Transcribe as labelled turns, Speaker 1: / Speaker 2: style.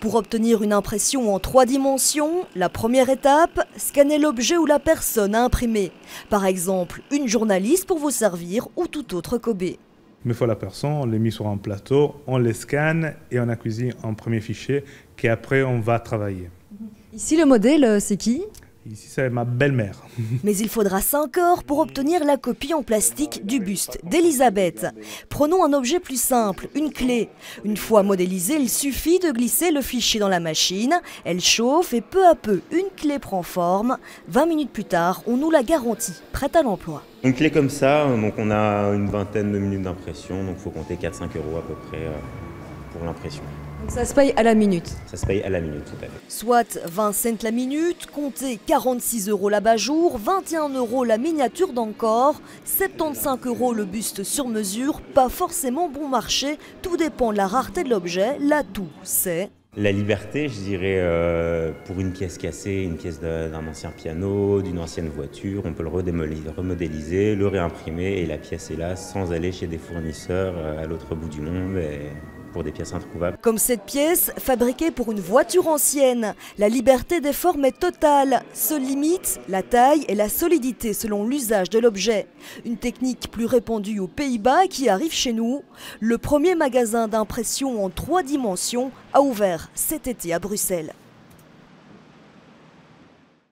Speaker 1: Pour obtenir une impression en 3 dimensions, la première étape, scanner l'objet ou la personne à imprimer. Par exemple, une journaliste pour vous servir ou tout autre Kobe.
Speaker 2: Une fois la personne, on les met sur un plateau, on les scanne et on accueille un premier fichier qu'après on va travailler.
Speaker 3: Ici, le modèle, c'est qui ?
Speaker 2: Ici, c'est ma belle-mère.
Speaker 1: Mais il faudra 5 heures pour obtenir la copie en plastique du buste d'Elisabeth. Prenons un objet plus simple, une clé. Une fois modélisée, il suffit de glisser le fichier dans la machine. Elle chauffe et peu à peu, une clé prend forme. 20 minutes plus tard, on nous la garantit, prête à l'emploi.
Speaker 4: Une clé comme ça, donc on a une vingtaine de minutes d'impression, donc il faut compter 4-5 € à peu près pour l'impression.
Speaker 3: Donc ça se paye à la minute.
Speaker 4: Ça se paye à la minute, tout à fait.
Speaker 1: Soit 20 cents la minute, comptez 46 € l'abat-jour, 21 € la miniature d'encore, 75 € le buste sur mesure, pas forcément bon marché, tout dépend de la rareté de l'objet, l'atout c'est...
Speaker 4: La liberté, je dirais, pour une pièce cassée, une pièce d'un ancien piano, d'une ancienne voiture, on peut le remodéliser, le réimprimer et la pièce est là sans aller chez des fournisseurs à l'autre bout du monde. Pour des pièces introuvables.
Speaker 1: Comme cette pièce, fabriquée pour une voiture ancienne, la liberté des formes est totale. Seule limite, la taille et la solidité selon l'usage de l'objet. Une technique plus répandue aux Pays-Bas qui arrive chez nous. Le premier magasin d'impression en 3 dimensions a ouvert cet été à Bruxelles.